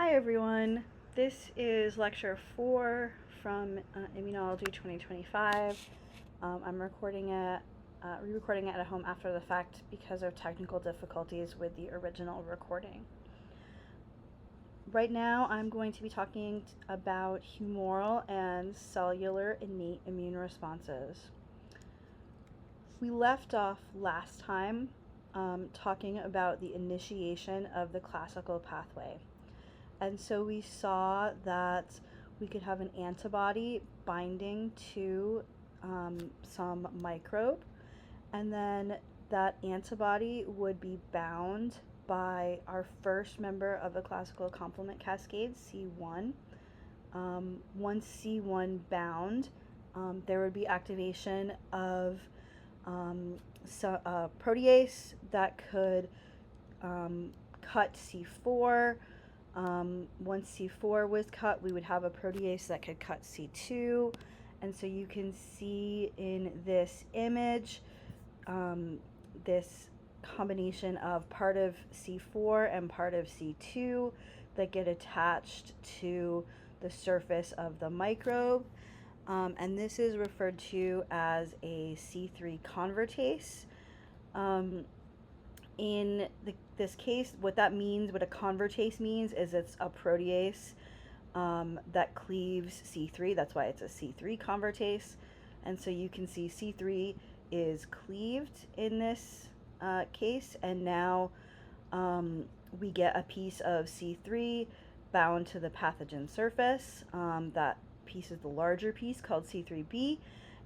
Hi everyone, this is lecture 4 from Immunology 2025. I'm re-recording it at home after the fact because of technical difficulties with the original recording. Right now I'm going to be talking about humoral and cellular innate immune responses. We left off last time talking about the initiation of the classical pathway. And so we saw that we could have an antibody binding to some microbe, and then that antibody would be bound by our first member of the classical complement cascade, C1. Once C1 bound, there would be activation of protease that could cut C4. Once C4 was cut, we would have a protease that could cut C2. And so you can see in this image this combination of part of C4 and part of C2 that get attached to the surface of the microbe. And this is referred to as a C3 convertase. In this case, what a convertase means is it's a protease that cleaves C3. That's why it's a C3 convertase. And so you can see C3 is cleaved in this case, and now we get a piece of C3 bound to the pathogen surface. That piece is the larger piece called C3b.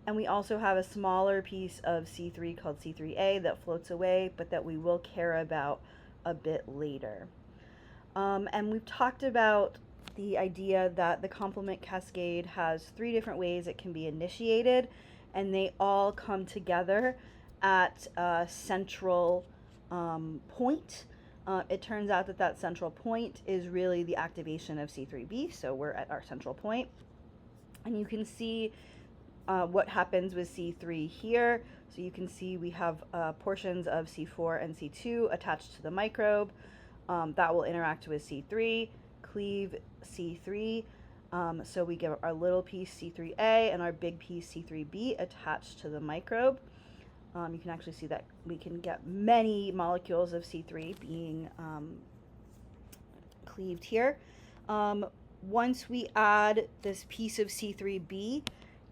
And we also have a smaller piece of C3 called C3a that floats away, but that we will care about a bit later. And we've talked about the idea that the complement cascade has 3 different ways it can be initiated, and they all come together at a central point. It turns out that central point is really the activation of C3b, so we're at our central point. And you can see what happens with C3 here. So you can see we have portions of C4 and C2 attached to the microbe that will interact with C3, cleave C3. So we get our little piece C3a and our big piece C3b attached to the microbe. You can actually see that we can get many molecules of C3 being cleaved here. Once we add this piece of C3b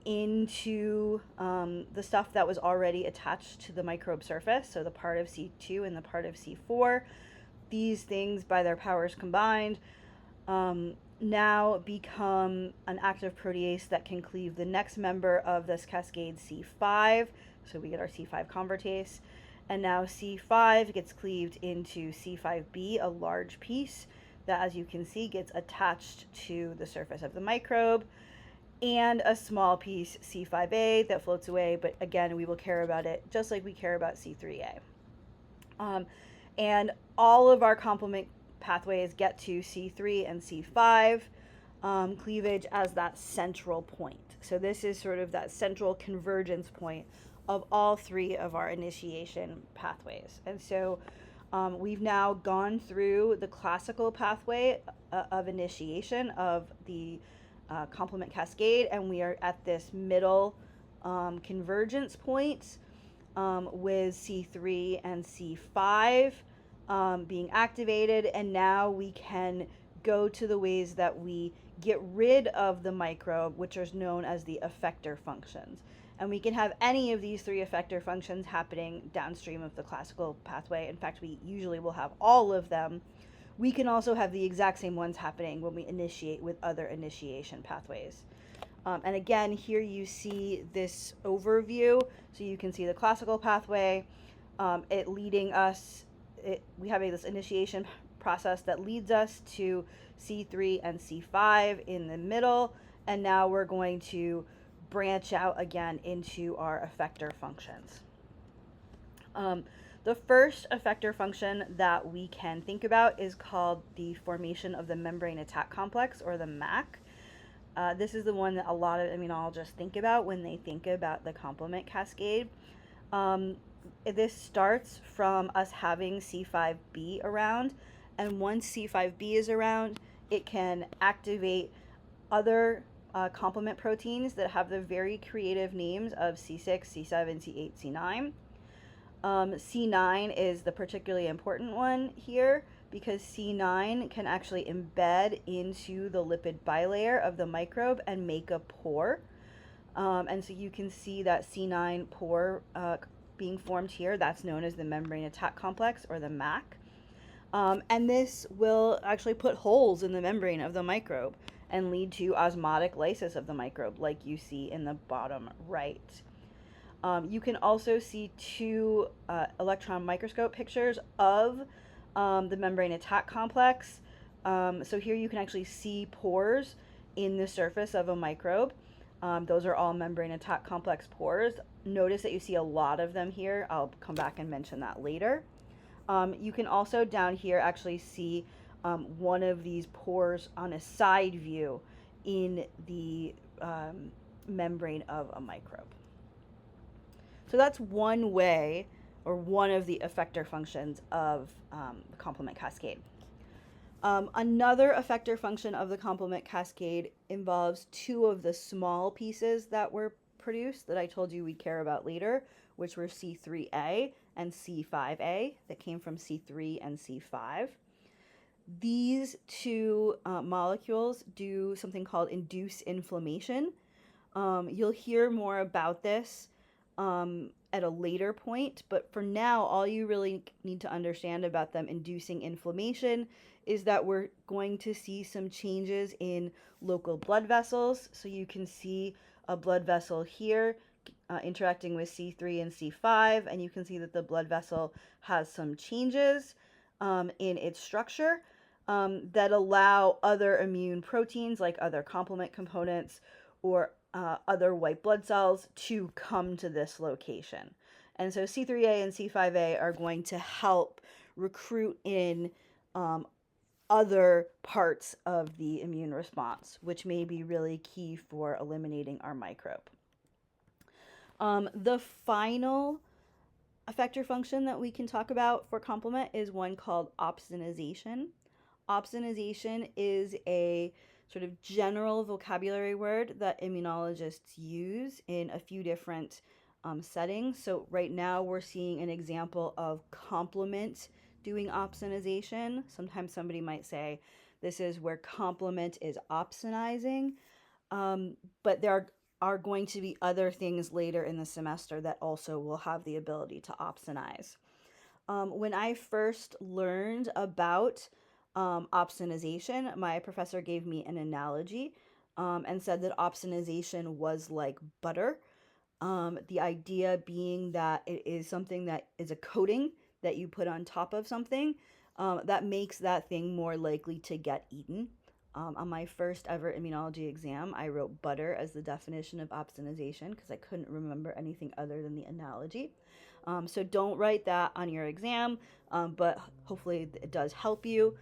into the stuff that was already attached to the microbe surface, so the part of C2 and the part of C4, these things, by their powers combined, now become an active protease that can cleave the next member of this cascade, C5. So we get our C5 convertase, and now C5 gets cleaved into C5b, a large piece that, as you can see, gets attached to the surface of the microbe, and a small piece C5a that floats away, but again, we will care about it just like we care about C3a. And all of our complement pathways get to C3 and C5 cleavage as that central point. So this is sort of that central convergence point of all 3 of our initiation pathways. And so we've now gone through the classical pathway of initiation of the complement cascade, and we are at this middle convergence point with C3 and C5 being activated, and now we can go to the ways that we get rid of the microbe, which are known as the effector functions. And we can have any of these 3 effector functions happening downstream of the classical pathway. In fact, we usually will have all of them. We can also have the exact same ones happening when we initiate with other initiation pathways. And again, here you see this overview. So you can see the classical pathway, we have this initiation process that leads us to C3 and C5 in the middle. And now we're going to branch out again into our effector functions. The first effector function that we can think about is called the formation of the membrane attack complex, or the MAC. This is the one that a lot of immunologists think about when they think about the complement cascade. This starts from us having C5b around, and once C5b is around, It can activate other complement proteins that have the very creative names of C6, C7, C8, C9. C9 is the particularly important one here because C9 can actually embed into the lipid bilayer of the microbe and make a pore. And so you can see that C9 pore being formed here. That's known as the membrane attack complex, or the MAC. And this will actually put holes in the membrane of the microbe and lead to osmotic lysis of the microbe, like you see in the bottom right. You can also see two electron microscope pictures of the membrane attack complex. So here you can actually see pores in the surface of a microbe. Those are all membrane attack complex pores. Notice that you see a lot of them here. I'll come back and mention that later. You can also down here actually see one of these pores on a side view in the membrane of a microbe. So that's one way, or one of the effector functions of the complement cascade. Another effector function of the complement cascade involves two of the small pieces that were produced that I told you we'd care about later, which were C3A and C5A that came from C3 and C5. These two molecules do something called induce inflammation. You'll hear more about this at a later point, but for now, all you really need to understand about them inducing inflammation is that we're going to see some changes in local blood vessels. So you can see a blood vessel here interacting with C3 and C5, and you can see that the blood vessel has some changes in its structure that allow other immune proteins, like other complement components or other white blood cells, to come to this location. And so C3A and C5A are going to help recruit in other parts of the immune response, which may be really key for eliminating our microbe. The final effector function that we can talk about for complement is one called opsonization. Opsonization is a sort of general vocabulary word that immunologists use in a few different settings. So right now we're seeing an example of complement doing opsonization. Sometimes somebody might say this is where complement is opsonizing, but there are going to be other things later in the semester that also will have the ability to opsonize. When I first learned about opsonization, my professor gave me an analogy and said that opsonization was like butter. The idea being that it is something that is a coating that you put on top of something that makes that thing more likely to get eaten. On my first ever immunology exam, I wrote butter as the definition of opsonization because I couldn't remember anything other than the analogy. So don't write that on your exam, but hopefully it does help you.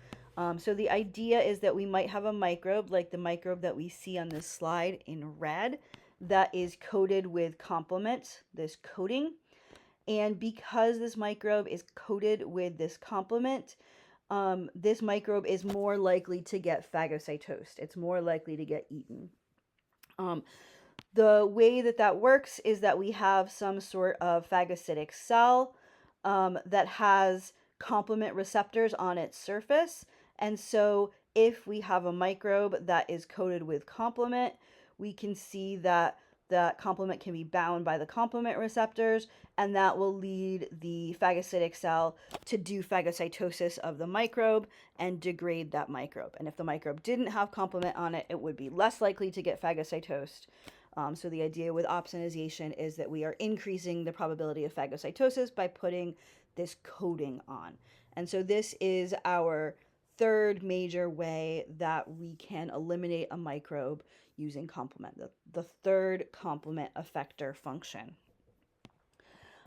So the idea is that we might have a microbe, like the microbe that we see on this slide in red, that is coated with complement, this coating. And because this microbe is coated with this complement, this microbe is more likely to get phagocytosed. It's more likely to get eaten. The way that that works is that we have some sort of phagocytic cell that has complement receptors on its surface. And so if we have a microbe that is coated with complement, we can see that the complement can be bound by the complement receptors, and that will lead the phagocytic cell to do phagocytosis of the microbe and degrade that microbe. And if the microbe didn't have complement on it, it would be less likely to get phagocytosed. So the idea with opsonization is that we are increasing the probability of phagocytosis by putting this coating on. And so this is our third major way that we can eliminate a microbe using complement, the third complement effector function.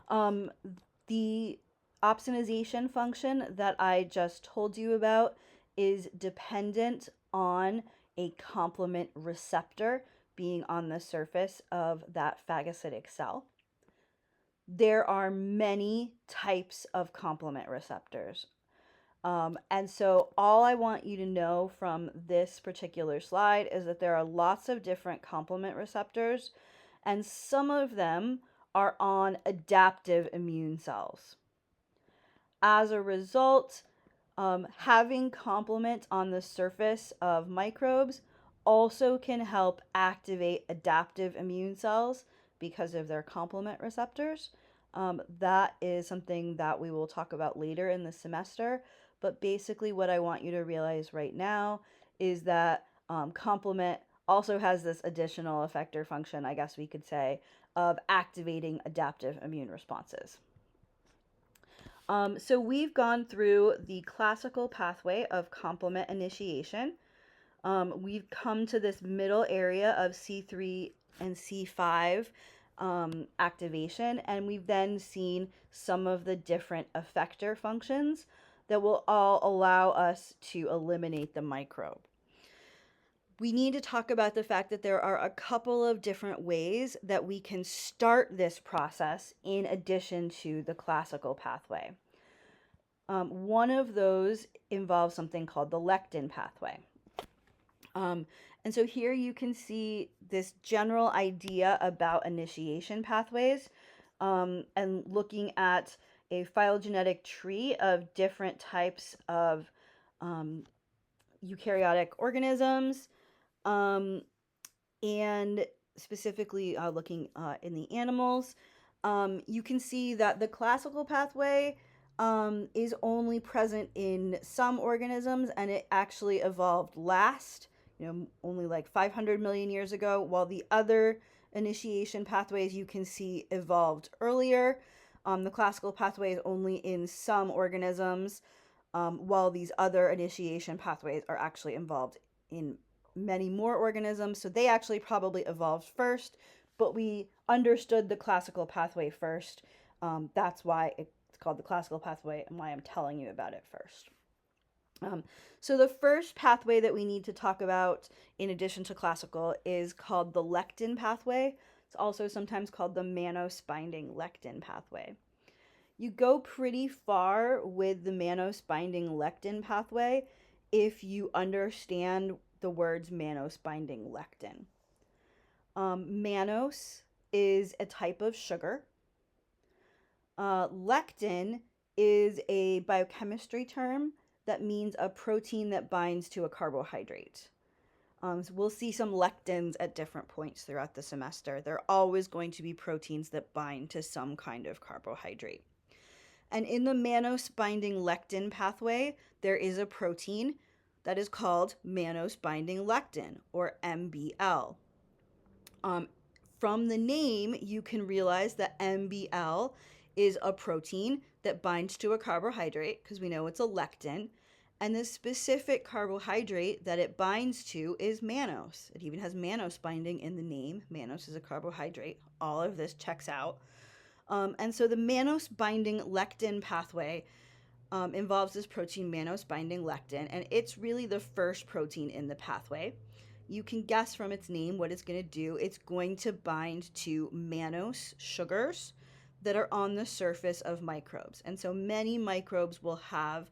The opsonization function that I just told you about is dependent on a complement receptor being on the surface of that phagocytic cell. There are many types of complement receptors. And so all I want you to know from this particular slide is that there are lots of different complement receptors, and some of them are on adaptive immune cells. As a result, having complement on the surface of microbes also can help activate adaptive immune cells because of their complement receptors. That is something that we will talk about later in the semester. But basically, what I want you to realize right now is that complement also has this additional effector function, I guess we could say, of activating adaptive immune responses. So we've gone through the classical pathway of complement initiation. We've come to this middle area of C3 and C5 activation, and we've then seen some of the different effector functions that will all allow us to eliminate the microbe. We need to talk about the fact that there are a couple of different ways that we can start this process in addition to the classical pathway. One of those involves something called the lectin pathway. And so here you can see this general idea about initiation pathways, and looking at a phylogenetic tree of different types of eukaryotic organisms, and specifically looking in the animals. You can see that the classical pathway is only present in some organisms, and it actually evolved last, only like 500 million years ago, while the other initiation pathways you can see evolved earlier. The classical pathway is only in some organisms, while these other initiation pathways are actually involved in many more organisms. So they actually probably evolved first, but we understood the classical pathway first. That's why it's called the classical pathway and why I'm telling you about it first. So the first pathway that we need to talk about in addition to classical is called the lectin pathway. It's also sometimes called the mannose-binding lectin pathway. You go pretty far with the mannose-binding lectin pathway if you understand the words mannose-binding lectin. Mannose is a type of sugar. Lectin is a biochemistry term that means a protein that binds to a carbohydrate. So we'll see some lectins at different points throughout the semester. They're always going to be proteins that bind to some kind of carbohydrate. And in the mannose-binding lectin pathway, there is a protein that is called mannose-binding lectin, or MBL. From the name, you can realize that MBL is a protein that binds to a carbohydrate, because we know it's a lectin, and the specific carbohydrate that it binds to is mannose. It even has mannose binding in the name. Mannose is a carbohydrate. All of this checks out. And so the mannose-binding lectin pathway involves this protein mannose-binding lectin, and it's really the first protein in the pathway. You can guess from its name what it's going to do. It's going to bind to mannose sugars that are on the surface of microbes. And so many microbes will have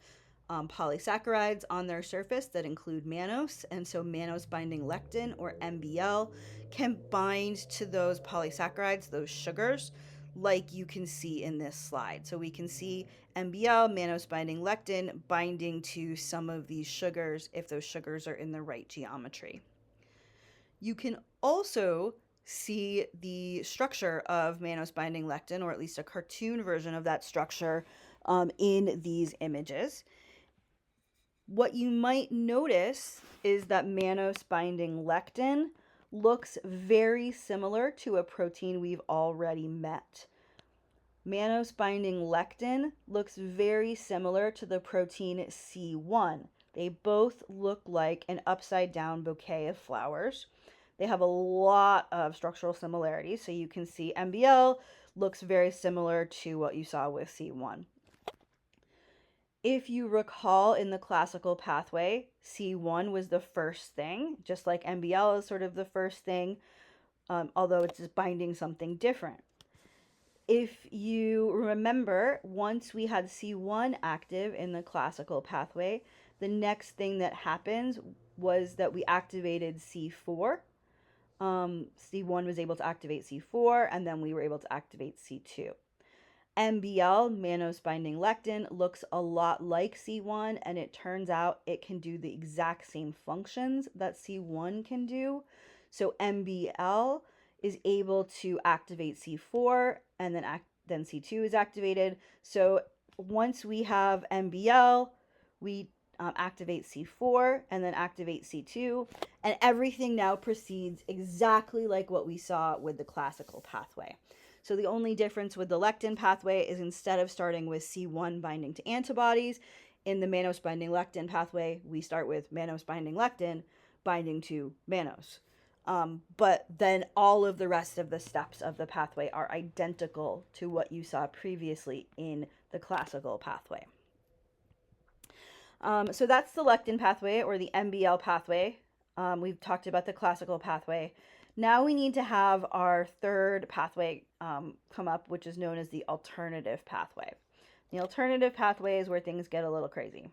polysaccharides on their surface that include mannose, and so mannose-binding lectin, or MBL, can bind to those polysaccharides, those sugars, like you can see in this slide. So we can see MBL, mannose-binding lectin, binding to some of these sugars if those sugars are in the right geometry. You can also see the structure of mannose-binding lectin, or at least a cartoon version of that structure, in these images. What you might notice is that mannose-binding lectin looks very similar to a protein we've already met. Mannose-binding lectin looks very similar to the protein C1. They both look like an upside-down bouquet of flowers. They have a lot of structural similarities, so you can see MBL looks very similar to what you saw with C1. If you recall, in the classical pathway, C1 was the first thing, just like MBL is sort of the first thing, although it's just binding something different. If you remember, once we had C1 active in the classical pathway, the next thing that happens was that we activated C4. C1 was able to activate C4, and then we were able to activate C2. MBL, mannose binding lectin, looks a lot like C1, and it turns out it can do the exact same functions that C1 can do. So MBL is able to activate C4, and then C2 is activated. So once we have MBL, we activate C4 and then activate C2, and everything now proceeds exactly like what we saw with the classical pathway. So the only difference with the lectin pathway is instead of starting with C1 binding to antibodies, in the mannose binding lectin pathway, we start with mannose binding lectin binding to mannose. But then all of the rest of the steps of the pathway are identical to what you saw previously in the classical pathway. So that's the lectin pathway, or the MBL pathway. We've talked about the classical pathway. Now we need to have our third pathway come up, which is known as the alternative pathway. The alternative pathway is where things get a little crazy.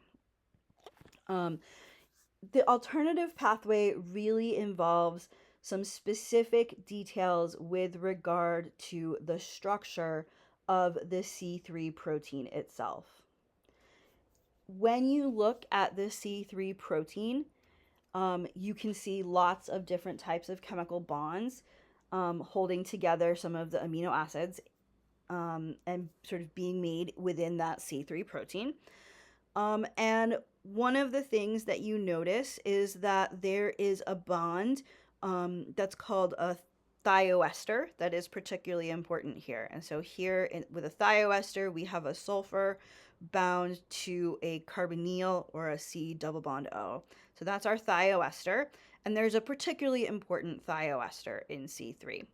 The alternative pathway really involves some specific details with regard to the structure of the C3 protein itself. When you look at the C3 protein, you can see lots of different types of chemical bonds holding together some of the amino acids and sort of being made within that C3 protein. And one of the things that you notice is that there is a bond that's called a thioester that is particularly important here. And so here with a thioester, we have a sulfur bound to a carbonyl or a C double bond O. So that's our thioester. And there's a particularly important thioester in C3.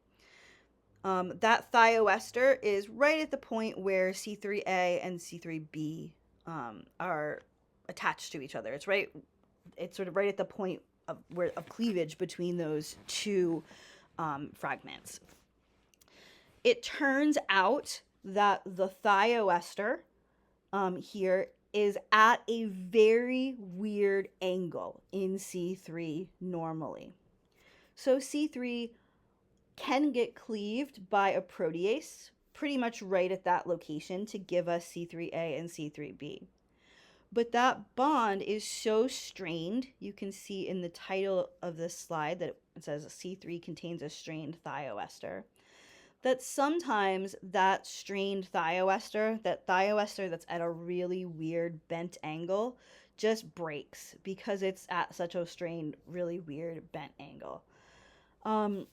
That thioester is right at the point where C3A and C3B are attached to each other. It's sort of right at the point of cleavage between those two fragments. It turns out that the thioester here is at a very weird angle in C3 normally. So C3 can get cleaved by a protease pretty much right at that location to give us C3A and C3B. But that bond is so strained, you can see in the title of this slide that it says C3 contains a strained thioester, that sometimes that strained thioester, that thioester that's at a really weird bent angle, just breaks because it's at such a strained, really weird bent angle. And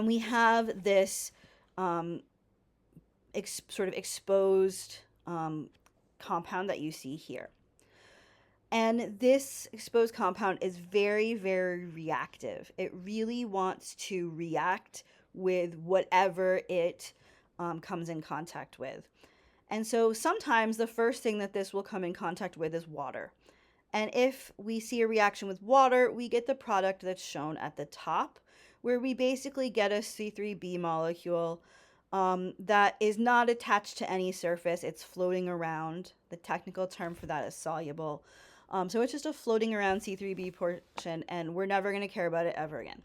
we have this sort of exposed compound that you see here. And this exposed compound is very, very reactive. It really wants to react with whatever it comes in contact with. And so sometimes the first thing that this will come in contact with is water. And if we see a reaction with water, we get the product that's shown at the top, where we basically get a C3b molecule that is not attached to any surface. It's floating around. The technical term for that is soluble. So it's just a floating around C3b portion, and we're never going to care about it ever again.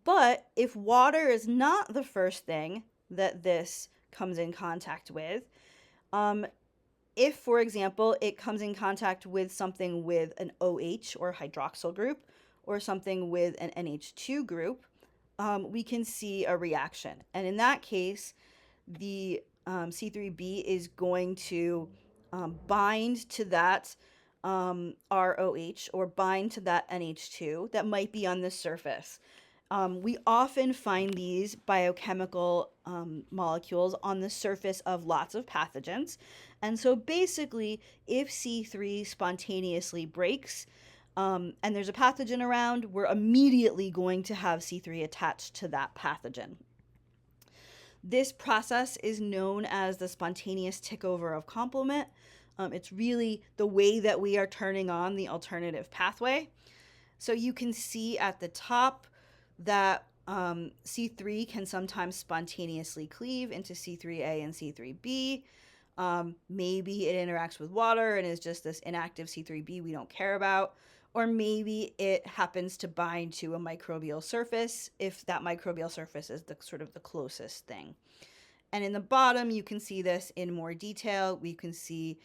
But if water is not the first thing that this comes in contact with, if, for example, it comes in contact with something with an OH or hydroxyl group, or something with an NH2 group, we can see a reaction. And in that case, the C3b is going to bind to that ROH or bind to that NH2 that might be on the surface. We often find these biochemical molecules on the surface of lots of pathogens. And so basically, if C3 spontaneously breaks, and there's a pathogen around, we're immediately going to have C3 attached to that pathogen. This process is known as the spontaneous tickover of complement. It's really the way that we are turning on the alternative pathway. So you can see at the top that C3 can sometimes spontaneously cleave into C3A and C3B. Maybe it interacts with water and is just this inactive C3B we don't care about. Or maybe it happens to bind to a microbial surface if that microbial surface is the sort of the closest thing. And in the bottom, you can see this in more detail. We can see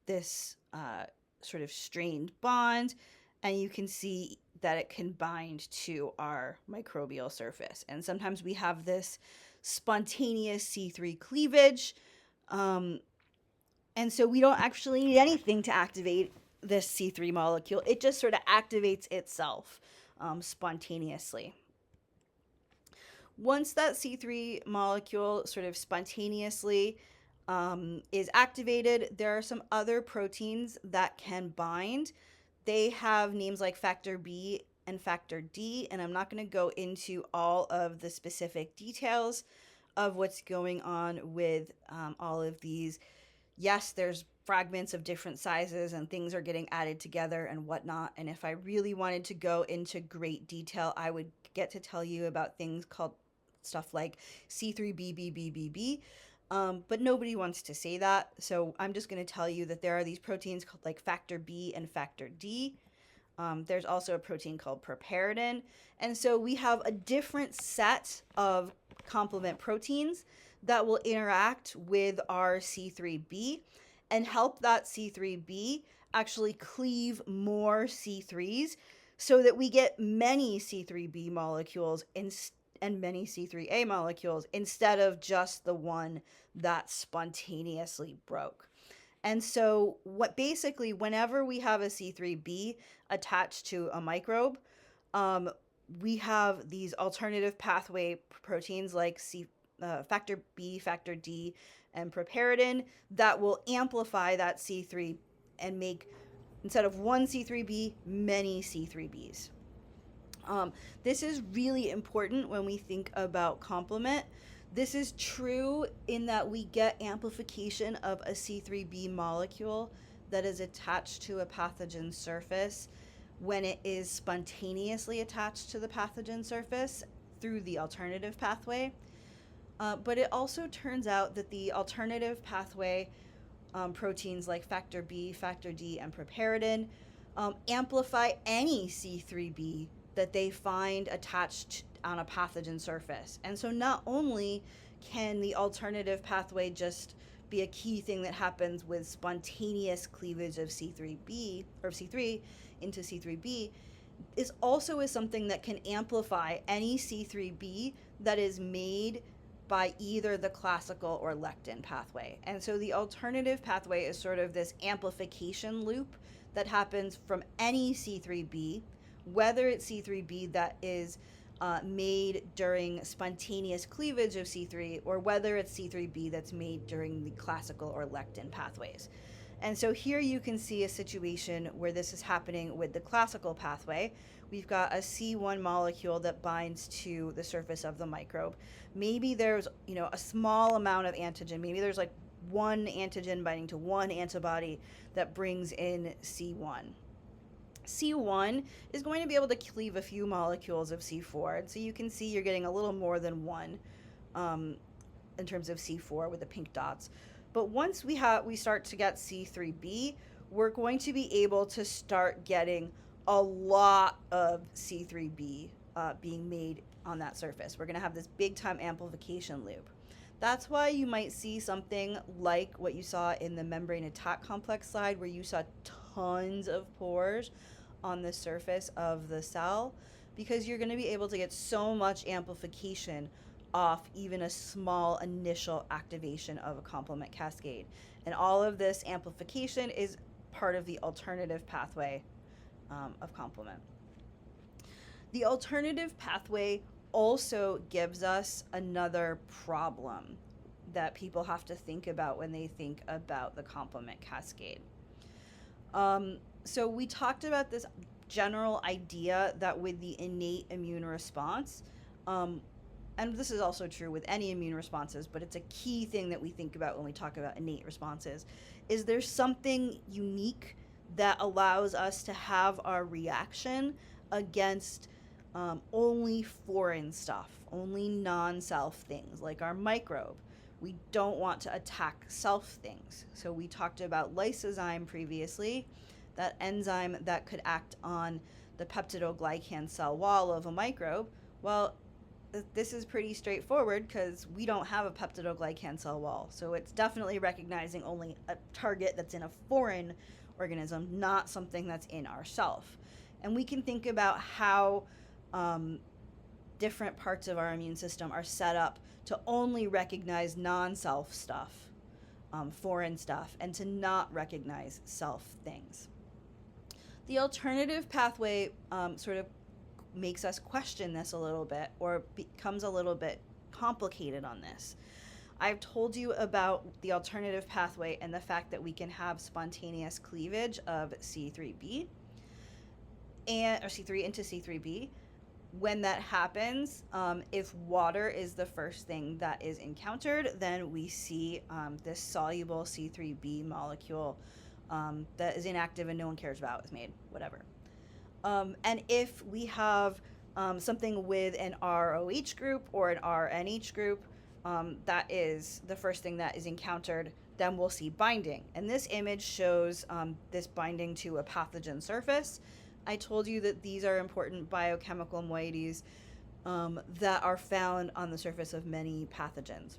this sort of strained bond, and you can see that it can bind to our microbial surface. And sometimes we have this spontaneous C3 cleavage. And so we don't actually need anything to activate this C3 molecule. It just sort of activates itself spontaneously. Once that C3 molecule sort of spontaneously is activated, there are some other proteins that can bind. They have names like factor B and factor D, and I'm not going to go into all of the specific details of what's going on with all of these. Yes, there's fragments of different sizes and things are getting added together and whatnot. And if I really wanted to go into great detail, I would get to tell you about things called stuff like C3BBBBB. But nobody wants to say that. So I'm just going to tell you that there are these proteins called like factor B and factor D. There's also a protein called piperidin. And so we have a different set of complement proteins that will interact with our C3b and help that C3b actually cleave more C3s so that we get many C3b molecules and many C3a molecules instead of just the one that spontaneously broke. And so whenever we have a C3b attached to a microbe, we have these alternative pathway proteins like factor B, factor D, and piperidin that will amplify that C3 and make, instead of one C3b, many C3bs. This is really important when we think about complement. This is true in that we get amplification of a C3b molecule that is attached to a pathogen surface when it is spontaneously attached to the pathogen surface through the alternative pathway. But it also turns out that the alternative pathway proteins like factor B, factor D, and piperidin amplify any C3b that they find attached on a pathogen surface. And so not only can the alternative pathway just be a key thing that happens with spontaneous cleavage of C3b or C3 into C3b, is also is something that can amplify any C3b that is made by either the classical or lectin pathway. And so the alternative pathway is sort of this amplification loop that happens from any C3b, whether it's C3b that is made during spontaneous cleavage of C3 or whether it's C3b that's made during the classical or lectin pathways. And so here you can see a situation where this is happening with the classical pathway. We've got a C1 molecule that binds to the surface of the microbe. Maybe there's, a small amount of antigen. Maybe there's like one antigen binding to one antibody that brings in C1. C1 is going to be able to cleave a few molecules of C4. And so you can see you're getting a little more than one in terms of C4 with the pink dots. But once we start to get C3b, we're going to be able to start getting a lot of C3b being made on that surface. We're going to have this big time amplification loop. That's why you might see something like what you saw in the membrane attack complex slide, where you saw tons of pores on the surface of the cell, because you're going to be able to get so much amplification off even a small initial activation of a complement cascade. And all of this amplification is part of the alternative pathway of complement. The alternative pathway also gives us another problem that people have to think about when they think about the complement cascade. So we talked about this general idea that with the innate immune response, and this is also true with any immune responses, but it's a key thing that we think about when we talk about innate responses, is there's something unique that allows us to have our reaction against only foreign stuff, only non-self things like our microbe. We don't want to attack self things. So we talked about lysozyme previously, that enzyme that could act on the peptidoglycan cell wall of a microbe. Well, this is pretty straightforward because we don't have a peptidoglycan cell wall. So it's definitely recognizing only a target that's in a foreign organism, not something that's in ourself. And we can think about how different parts of our immune system are set up to only recognize non-self stuff, foreign stuff, and to not recognize self things. The alternative pathway sort of makes us question this a little bit, or becomes a little bit complicated on this. I've told you about the alternative pathway and the fact that we can have spontaneous cleavage of C3b or C3 into C3b. When that happens, if water is the first thing that is encountered, then we see this soluble C3b molecule that is inactive and no one cares about is made, whatever. And if we have something with an ROH group or an RNH group, that is the first thing that is encountered, then we'll see binding. And this image shows this binding to a pathogen surface. I told you that these are important biochemical moieties that are found on the surface of many pathogens.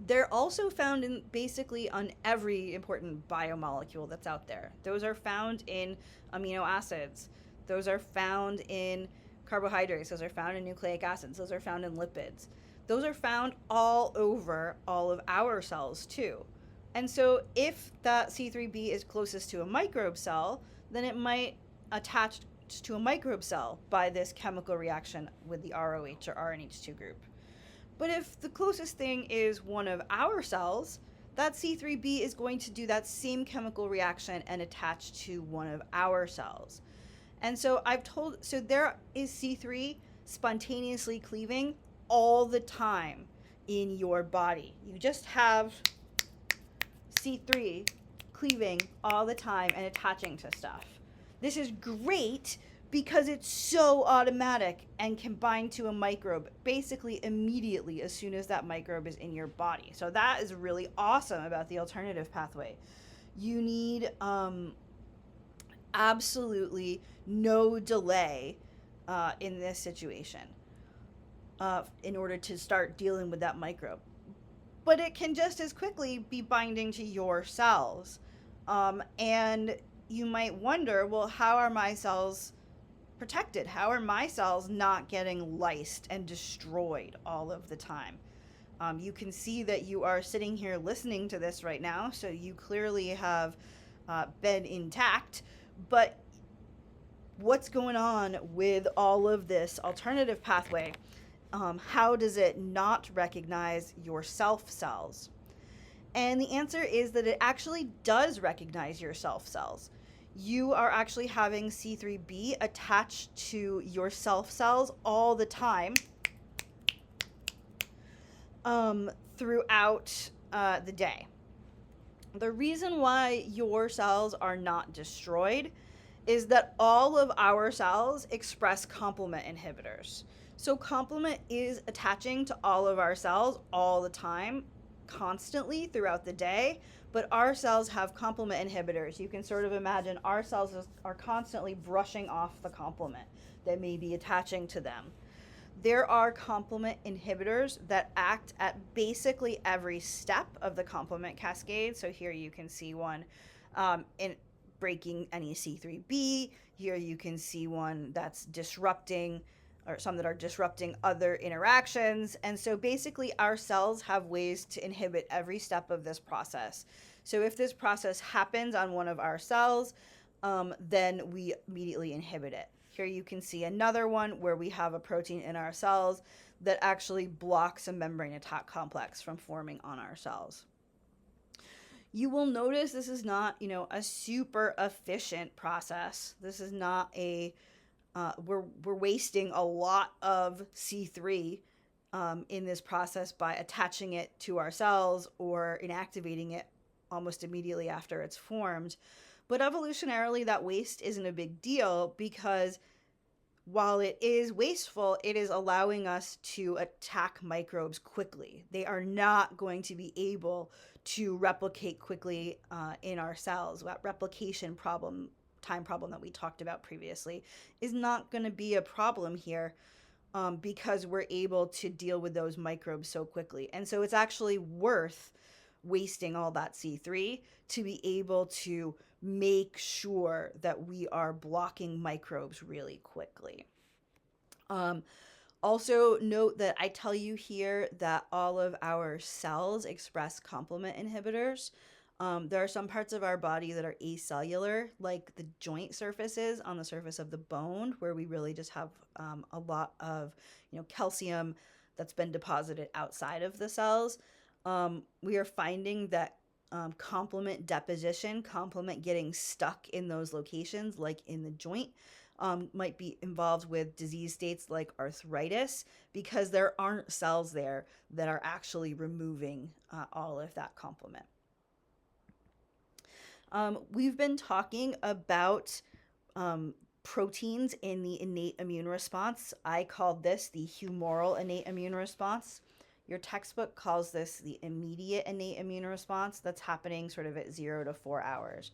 They're also found in basically on every important biomolecule that's out there. Those are found in amino acids. Those are found in carbohydrates. Those are found in nucleic acids. Those are found in lipids. Those are found all over all of our cells too. And so if that C3b is closest to a microbe cell, then it might attach to a microbe cell by this chemical reaction with the ROH or RNH2 group. But if the closest thing is one of our cells, that C3b is going to do that same chemical reaction and attach to one of our cells. And so there is C3 spontaneously cleaving all the time in your body. You just have C3 cleaving all the time and attaching to stuff. This is great because it's so automatic and can bind to a microbe basically immediately as soon as that microbe is in your body. So that is really awesome about the alternative pathway. You need absolutely no delay in this situation in order to start dealing with that microbe. But it can just as quickly be binding to your cells. And you might wonder, well, how are my cells protected? How are my cells not getting lysed and destroyed all of the time? You can see that you are sitting here listening to this right now, so you clearly have been intact. But what's going on with all of this alternative pathway? How does it not recognize your self cells? And the answer is that it actually does recognize your self cells. You are actually having C3b attached to your self cells all the time throughout the day. The reason why your cells are not destroyed is that all of our cells express complement inhibitors. So complement is attaching to all of our cells all the time, constantly throughout the day, but our cells have complement inhibitors. You can sort of imagine our cells are constantly brushing off the complement that may be attaching to them. There are complement inhibitors that act at basically every step of the complement cascade. So here you can see one in breaking any C3b. Here you can see one that's disrupting, or some that are disrupting other interactions. And so basically our cells have ways to inhibit every step of this process. So if this process happens on one of our cells, then we immediately inhibit it. Here you can see another one where we have a protein in our cells that actually blocks a membrane attack complex from forming on our cells. You will notice this is not, a super efficient process. This is not we're wasting a lot of C3 in this process by attaching it to our cells or inactivating it almost immediately after it's formed. But evolutionarily, that waste isn't a big deal because while it is wasteful, it is allowing us to attack microbes quickly. They are not going to be able to replicate quickly in our cells. That replication problem, time problem that we talked about previously, is not going to be a problem here because we're able to deal with those microbes so quickly. And so it's actually worth wasting all that C3 to be able to make sure that we are blocking microbes really quickly. Um, Also, note that I tell you here that all of our cells express complement inhibitors. There are some parts of our body that are acellular, like the joint surfaces on the surface of the bone, where we really just have a lot of, calcium that's been deposited outside of the cells. We are finding that complement deposition, complement getting stuck in those locations, like in the joint, might be involved with disease states like arthritis because there aren't cells there that are actually removing all of that complement. We've been talking about proteins in the innate immune response. I called this the humoral innate immune response. Your textbook calls this the immediate innate immune response that's happening sort of at 0 to 4 hours.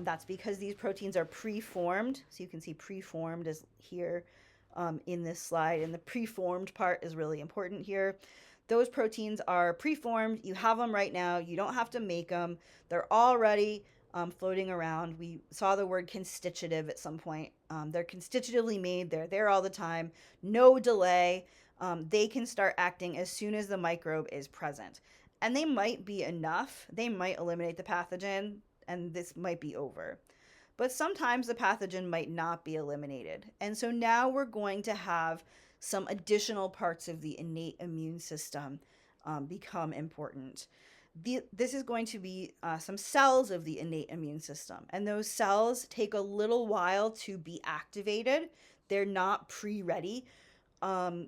That's because these proteins are preformed. So you can see preformed is here in this slide. And the preformed part is really important here. Those proteins are preformed. You have them right now. You don't have to make them. They're already floating around. We saw the word constitutive at some point. They're constitutively made. They're there all the time. No delay. They can start acting as soon as the microbe is present. And they might be enough. They might eliminate the pathogen and this might be over. But sometimes the pathogen might not be eliminated. And so now we're going to have some additional parts of the innate immune system become important. This is going to be some cells of the innate immune system. And those cells take a little while to be activated. They're not pre-ready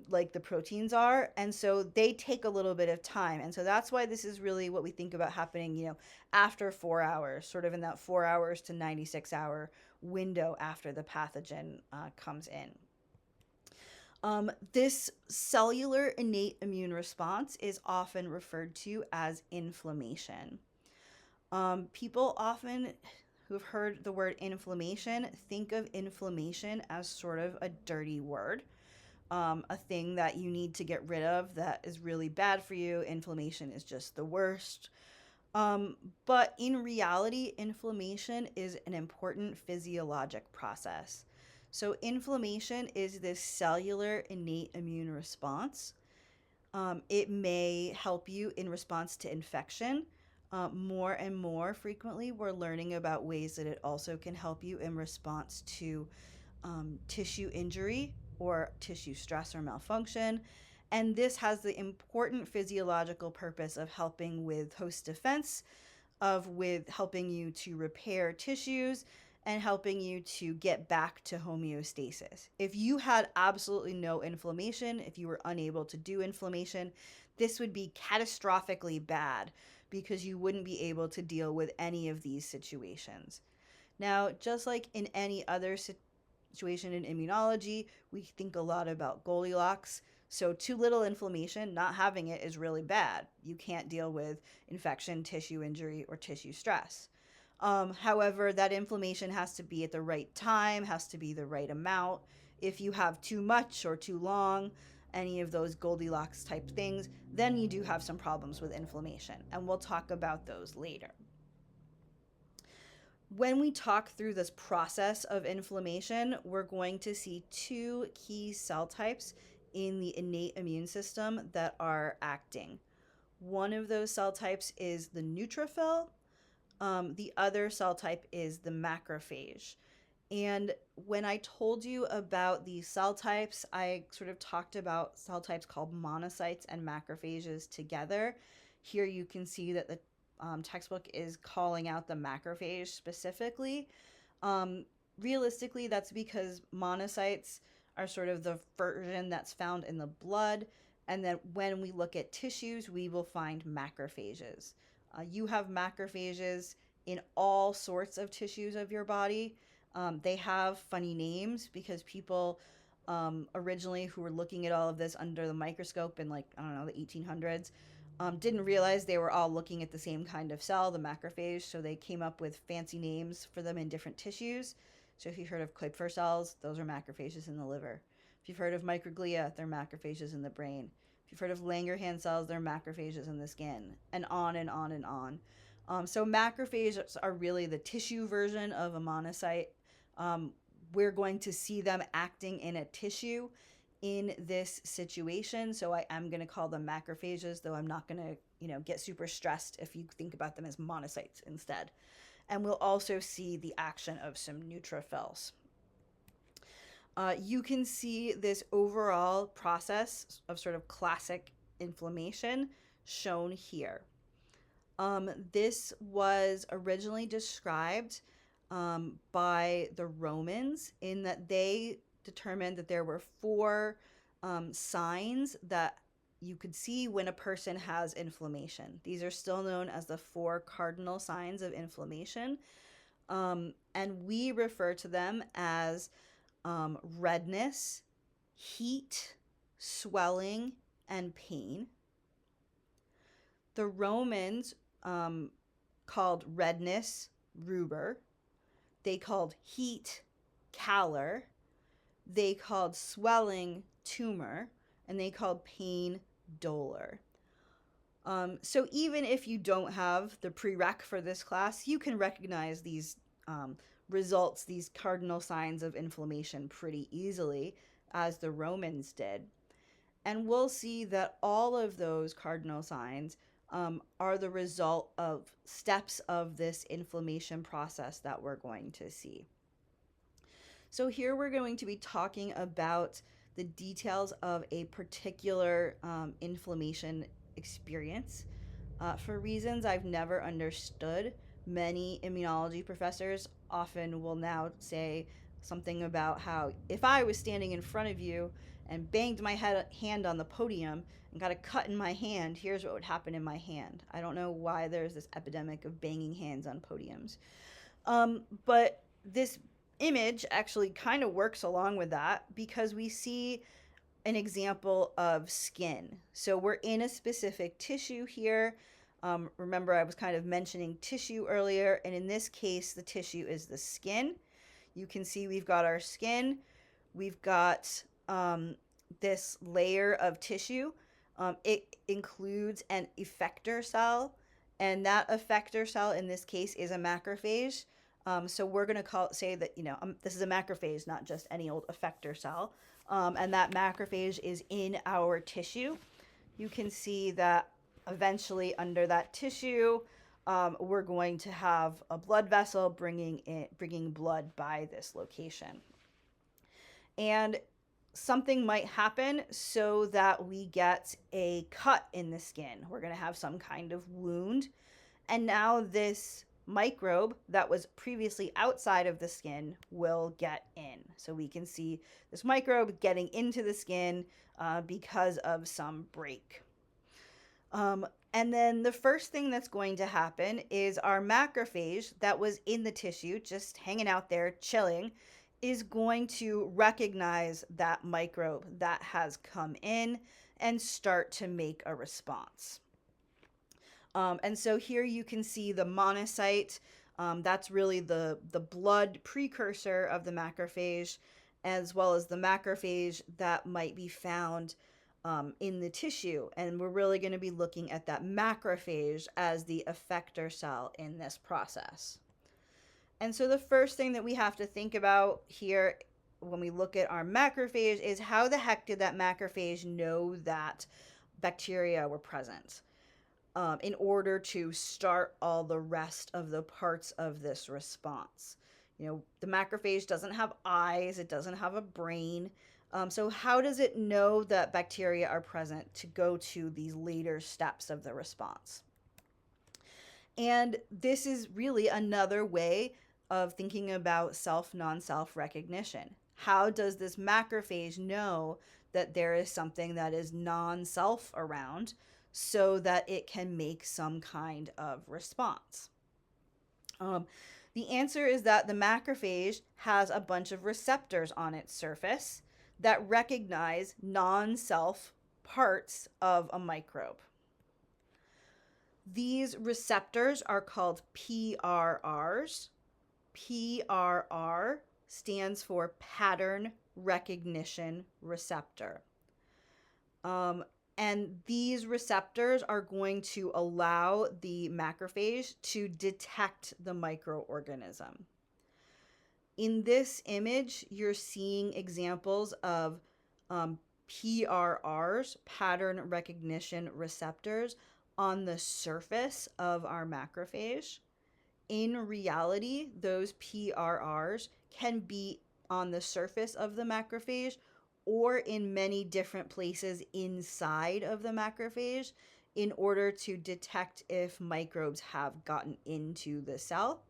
like the proteins are. And so they take a little bit of time. And so that's why this is really what we think about happening, after 4 hours, sort of in that 4 hours to 96-hour window after the pathogen comes in. This cellular innate immune response is often referred to as inflammation. People often who've heard the word inflammation think of inflammation as sort of a dirty word. A thing that you need to get rid of that is really bad for you. Inflammation is just the worst. But in reality, inflammation is an important physiologic process. So, inflammation is this cellular innate immune response. It may help you in response to infection. More and more frequently, we're learning about ways that it also can help you in response to tissue injury or tissue stress or malfunction. And this has the important physiological purpose of helping with host defense, with helping you to repair tissues and helping you to get back to homeostasis. If you had absolutely no inflammation, if you were unable to do inflammation, this would be catastrophically bad because you wouldn't be able to deal with any of these situations. Now, just like in any other situation in immunology, we think a lot about Goldilocks. So, too little inflammation, not having it is really bad. You can't deal with infection, tissue injury, or tissue stress. However, that inflammation has to be at the right time, has to be the right amount. If you have too much or too long, any of those Goldilocks type things, then you do have some problems with inflammation. And we'll talk about those later. When we talk through this process of inflammation, we're going to see two key cell types in the innate immune system that are acting. One of those cell types is the neutrophil. The other cell type is the macrophage. And when I told you about these cell types, I sort of talked about cell types called monocytes and macrophages together. Here you can see that the textbook is calling out the macrophage specifically. Realistically, that's because monocytes are sort of the version that's found in the blood. And then when we look at tissues, we will find macrophages. You have macrophages in all sorts of tissues of your body. They have funny names because people originally who were looking at all of this under the microscope in, like, I don't know, the 1800s, didn't realize they were all looking at the same kind of cell, the macrophage. So they came up with fancy names for them in different tissues. So if you've heard of Kupffer cells, those are macrophages in the liver. If you've heard of microglia, they're macrophages in the brain. If you've heard of Langerhans cells, they're macrophages in the skin, and on and on and on. So macrophages are really the tissue version of a monocyte. We're going to see them acting in a tissue in this situation. So I am going to call them macrophages, though I'm not going to, get super stressed if you think about them as monocytes instead. And we'll also see the action of some neutrophils. You can see this overall process of sort of classic inflammation shown here. This was originally described by the Romans, in that they determined that there were 4 signs that you could see when a person has inflammation. These are still known as the 4 cardinal signs of inflammation. And we refer to them as redness, heat, swelling, and pain. The Romans called redness rubor. They called heat calor. They called swelling tumor. And they called pain dolor. So even if you don't have the prereq for this class, you can recognize these results, these cardinal signs of inflammation, pretty easily, as the Romans did. And we'll see that all of those cardinal signs are the result of steps of this inflammation process that we're going to see. So here we're going to be talking about the details of a particular inflammation experience. For reasons I've never understood, many immunology professors often will now say something about how if I was standing in front of you and banged my hand on the podium and got a cut in my hand, here's what would happen in my hand. I don't know why there's this epidemic of banging hands on podiums. But this image actually kind of works along with that, because we see an example of skin. So we're in a specific tissue here. Remember, I was kind of mentioning tissue earlier, and in this case, the tissue is the skin. You can see we've got our skin. We've got this layer of tissue. It includes an effector cell, and that effector cell in this case is a macrophage. So we're going to say that, this is a macrophage, not just any old effector cell. And that macrophage is in our tissue. You can see that eventually under that tissue, we're going to have a blood vessel bringing blood by this location. And something might happen so that we get a cut in the skin. We're going to have some kind of wound. And now this microbe that was previously outside of the skin will get in. So we can see this microbe getting into the skin because of some break. And then the first thing that's going to happen is our macrophage that was in the tissue, just hanging out there, chilling, is going to recognize that microbe that has come in and start to make a response. And so here you can see the monocyte. That's really the blood precursor of the macrophage, as well as the macrophage that might be found in the tissue. And we're really going to be looking at that macrophage as the effector cell in this process. And so the first thing that we have to think about here when we look at our macrophage is, how the heck did that macrophage know that bacteria were present in order to start all the rest of the parts of this response? The macrophage doesn't have eyes, it doesn't have a brain. So how does it know that bacteria are present to go to these later steps of the response? And this is really another way of thinking about self-non-self recognition. How does this macrophage know that there is something that is non-self around so that it can make some kind of response? The answer is that the macrophage has a bunch of receptors on its surface that recognize non-self parts of a microbe. These receptors are called PRRs. PRR stands for pattern recognition receptor. And these receptors are going to allow the macrophage to detect the microorganism. In this image, you're seeing examples of PRRs, pattern recognition receptors, on the surface of our macrophage. In reality, those PRRs can be on the surface of the macrophage or in many different places inside of the macrophage in order to detect if microbes have gotten into the cell.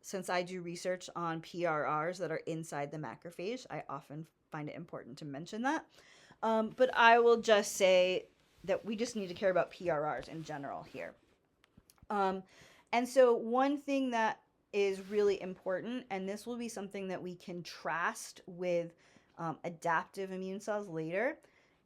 Since I do research on PRRs that are inside the macrophage, I often find it important to mention that. But I will just say that we just need to care about PRRs in general here. And so one thing that is really important, and this will be something that we contrast with adaptive immune cells later,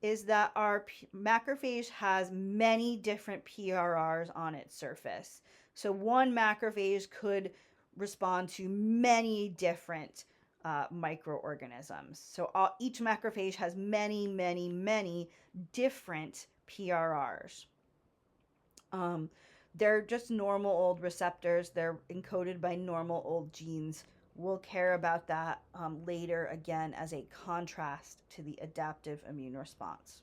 is that our macrophage has many different PRRs on its surface. So one macrophage could respond to many different microorganisms. So each macrophage has many, many, many different PRRs. They're just normal old receptors. They're encoded by normal old genes. We'll care about that later again as a contrast to the adaptive immune response.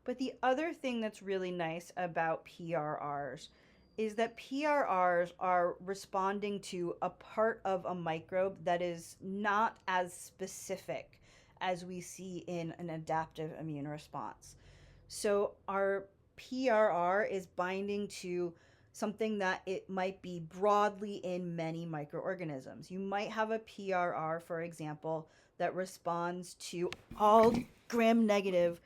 But the other thing that's really nice about PRRs is that PRRs are responding to a part of a microbe that is not as specific as we see in an adaptive immune response. So our PRR is binding to something that it might be broadly in many microorganisms. You might have a PRR, for example, that responds to all gram-negative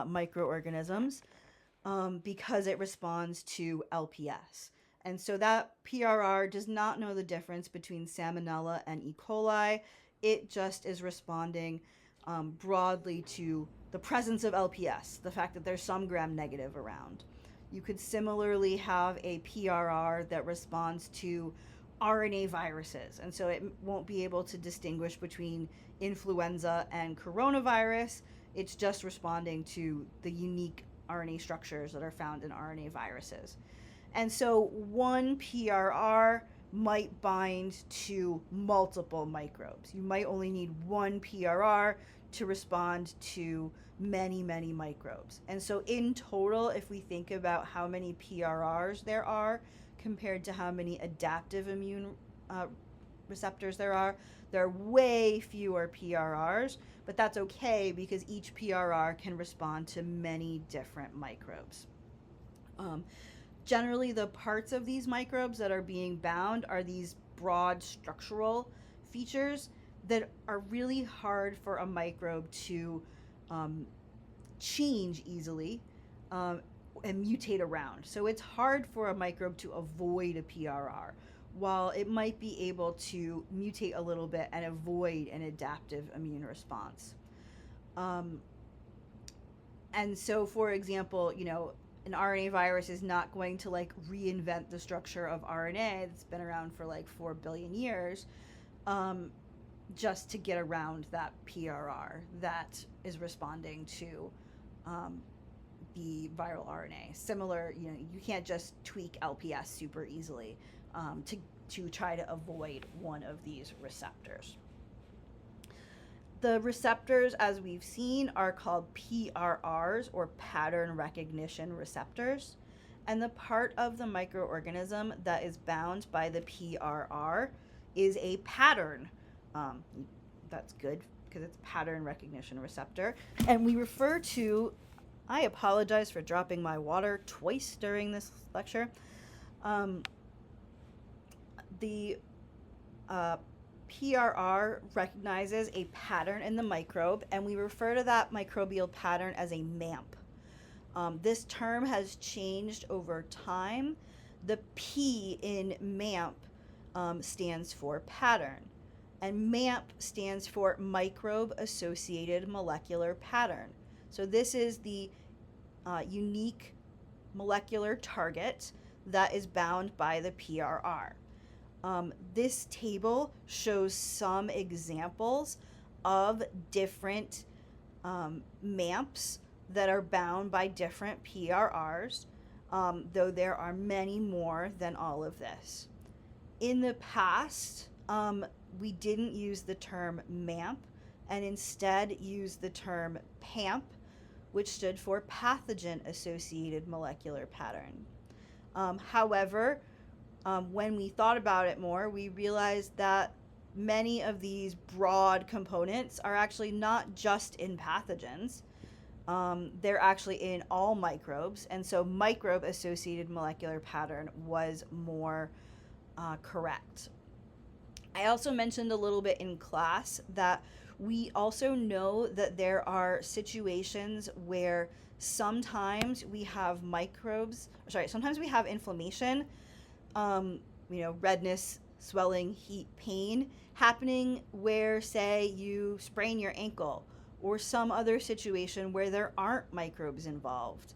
microorganisms because it responds to LPS. And so that PRR does not know the difference between Salmonella and E. coli. It just is responding broadly to the presence of LPS, the fact that there's some gram-negative around. You could similarly have a PRR that responds to RNA viruses, and so it won't be able to distinguish between influenza and coronavirus. It's just responding to the unique RNA structures that are found in RNA viruses. And so one PRR might bind to multiple microbes. You might only need one PRR to respond to many, many microbes. And so in total, if we think about how many PRRs there are compared to how many adaptive immune receptors there are way fewer PRRs, but that's okay because each PRR can respond to many different microbes. Generally, the parts of these microbes that are being bound are these broad structural features that are really hard for a microbe to change easily and mutate around. So it's hard for a microbe to avoid a PRR, while it might be able to mutate a little bit and avoid an adaptive immune response. And so, for example, an RNA virus is not going to reinvent the structure of RNA that's been around for 4 billion years just to get around that PRR that is responding to the viral RNA. Similar, you can't just tweak LPS super easily to try to avoid one of these receptors. The receptors, as we've seen, are called PRRs, or pattern recognition receptors. And the part of the microorganism that is bound by the PRR is a pattern. That's good because it's a pattern recognition receptor. And we refer to, I apologize for dropping my water twice during this lecture. The PRR recognizes a pattern in the microbe, and we refer to that microbial pattern as a MAMP. This term has changed over time. The P in MAMP stands for pattern. And MAMP stands for microbe-associated molecular pattern. So this is the unique molecular target that is bound by the PRR. This table shows some examples of different MAMPs that are bound by different PRRs, though there are many more than all of this. In the past, we didn't use the term MAMP and instead used the term PAMP, which stood for pathogen-associated molecular pattern. However, when we thought about it more, we realized that many of these broad components are actually not just in pathogens. They're actually in all microbes, and so microbe-associated molecular pattern was more correct. I also mentioned a little bit in class that we also know that there are situations where sometimes we have sometimes we have inflammation, redness, swelling, heat, pain happening where, say, you sprain your ankle or some other situation where there aren't microbes involved,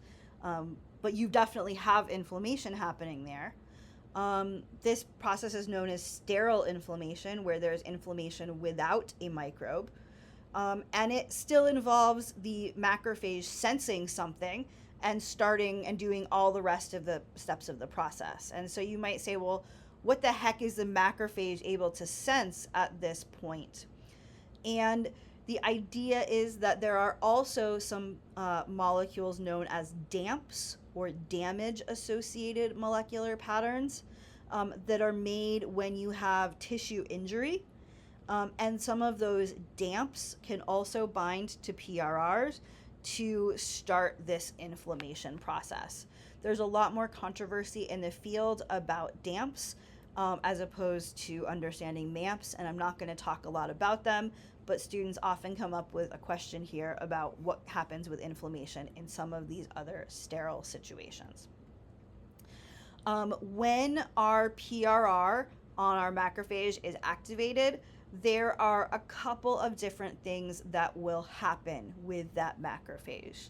but you definitely have inflammation happening there. This process is known as sterile inflammation, where there's inflammation without a microbe. And it still involves the macrophage sensing something and starting and doing all the rest of the steps of the process. And so you might say, well, what the heck is the macrophage able to sense at this point? And the idea is that there are also some molecules known as DAMPs, or damage-associated molecular patterns, that are made when you have tissue injury. And some of those DAMPs can also bind to PRRs to start this inflammation process. There's a lot more controversy in the field about DAMPs as opposed to understanding MAMPs, and I'm not going to talk a lot about them, but students often come up with a question here about what happens with inflammation in some of these other sterile situations. When our PRR on our macrophage is activated, there are a couple of different things that will happen with that macrophage.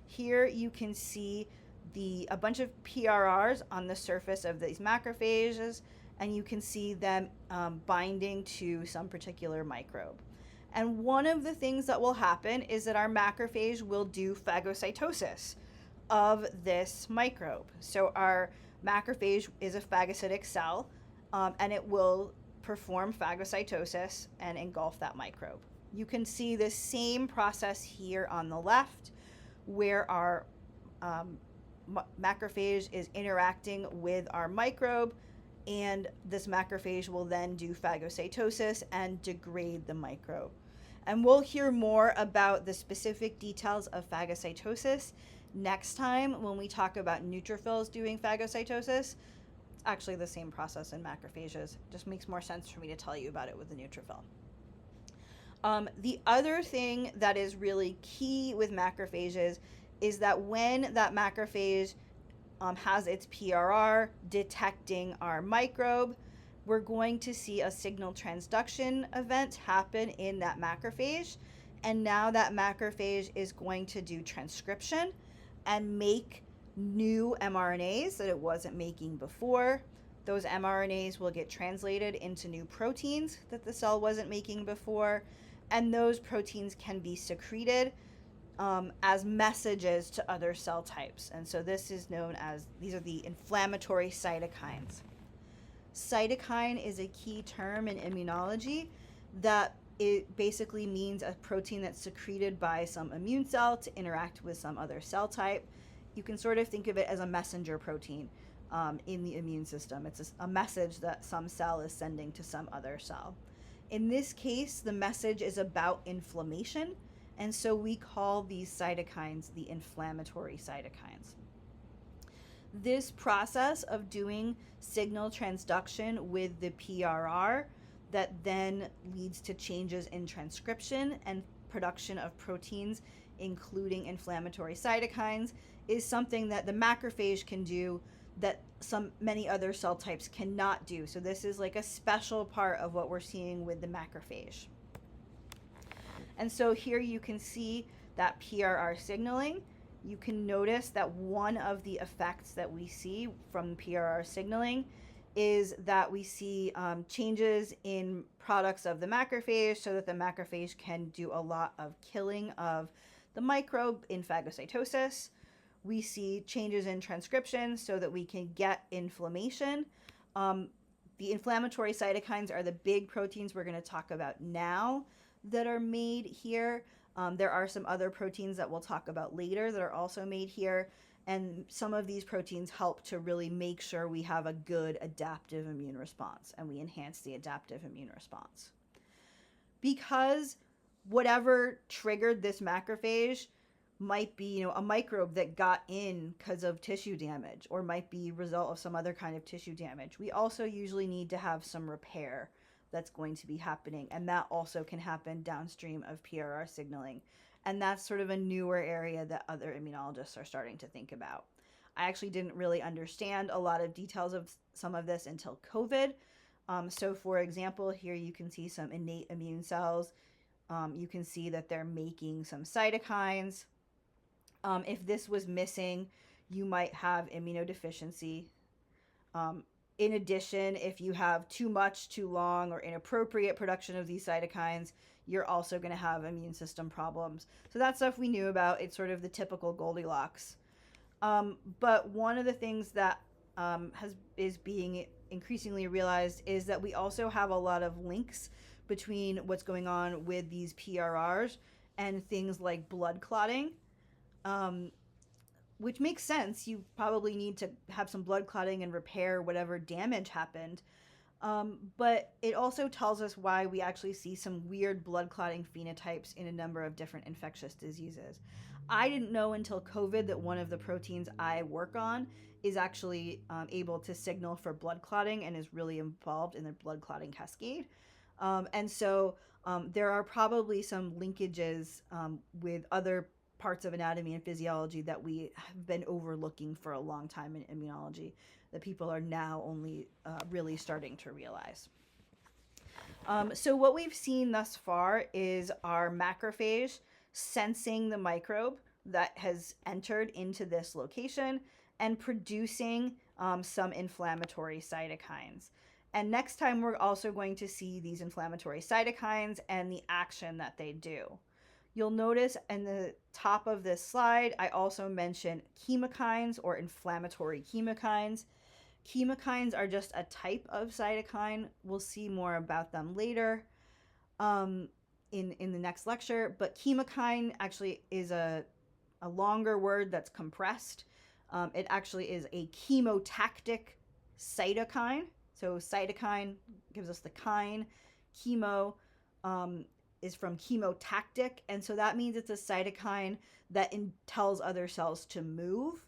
Here you can see a bunch of PRRs on the surface of these macrophages, and you can see them binding to some particular microbe. And one of the things that will happen is that our macrophage will do phagocytosis of this microbe. So our macrophage is a phagocytic cell, and it will perform phagocytosis and engulf that microbe. You can see the same process here on the left, where our macrophage is interacting with our microbe, and this macrophage will then do phagocytosis and degrade the microbe. And we'll hear more about the specific details of phagocytosis next time when we talk about neutrophils doing phagocytosis. It's actually the same process in macrophages. Just makes more sense for me to tell you about it with the neutrophil. The other thing that is really key with macrophages is that when that macrophage has its PRR detecting our microbe, we're going to see a signal transduction event happen in that macrophage. And now that macrophage is going to do transcription and make new mRNAs that it wasn't making before. Those mRNAs will get translated into new proteins that the cell wasn't making before, and those proteins can be secreted as messages to other cell types. And so this is known as, these are the inflammatory cytokines. Cytokine is a key term in immunology that it basically means a protein that's secreted by some immune cell to interact with some other cell type. You can sort of think of it as a messenger protein in the immune system. It's a message that some cell is sending to some other cell. In this case, the message is about inflammation, and so we call these cytokines the inflammatory cytokines. This process of doing signal transduction with the PRR that then leads to changes in transcription and production of proteins, including inflammatory cytokines, is something that the macrophage can do that many other cell types cannot do. So this is like a special part of what we're seeing with the macrophage. And so here you can see that PRR signaling. You can notice that one of the effects that we see from PRR signaling is that we see changes in products of the macrophage so that the macrophage can do a lot of killing of the microbe in phagocytosis. We see changes in transcription so that we can get inflammation. The inflammatory cytokines are the big proteins we're going to talk about now that are made here. There are some other proteins that we'll talk about later that are also made here. And some of these proteins help to really make sure we have a good adaptive immune response and we enhance the adaptive immune response. Because whatever triggered this macrophage might be, a microbe that got in because of tissue damage, or might be a result of some other kind of tissue damage. We also usually need to have some repair that's going to be happening, and that also can happen downstream of PRR signaling. And that's sort of a newer area that other immunologists are starting to think about. I actually didn't really understand a lot of details of some of this until COVID. So for example, here you can see some innate immune cells. You can see that they're making some cytokines. If this was missing, you might have immunodeficiency. In addition, if you have too much, too long, or inappropriate production of these cytokines, you're also going to have immune system problems. So that's stuff we knew about. It's sort of the typical Goldilocks. But one of the things that is being increasingly realized is that we also have a lot of links between what's going on with these PRRs and things like blood clotting. Which makes sense. You probably need to have some blood clotting and repair whatever damage happened. But it also tells us why we actually see some weird blood clotting phenotypes in a number of different infectious diseases. I didn't know until COVID that one of the proteins I work on is actually able to signal for blood clotting and is really involved in the blood clotting cascade. And so there are probably some linkages with other parts of anatomy and physiology that we have been overlooking for a long time in immunology that people are now only really starting to realize. So what we've seen thus far is our macrophage sensing the microbe that has entered into this location and producing some inflammatory cytokines. And next time we're also going to see these inflammatory cytokines and the action that they do. You'll notice in the top of this slide, I also mention chemokines or inflammatory chemokines. Chemokines are just a type of cytokine. We'll see more about them later in the next lecture. But chemokine actually is a longer word that's compressed. It actually is a chemotactic cytokine. So cytokine gives us the kine. Chemo is from chemotactic, and so that means it's a cytokine that tells other cells to move.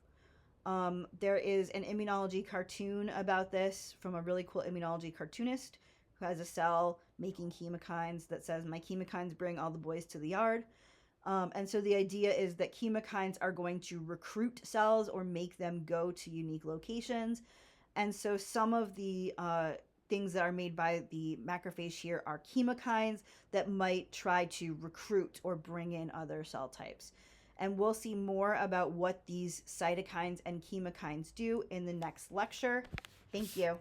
There is an immunology cartoon about this from a really cool immunology cartoonist who has a cell making chemokines that says, "My chemokines bring all the boys to the yard." And so the idea is that chemokines are going to recruit cells or make them go to unique locations. And so some of the things that are made by the macrophage here are chemokines that might try to recruit or bring in other cell types. And we'll see more about what these cytokines and chemokines do in the next lecture. Thank you.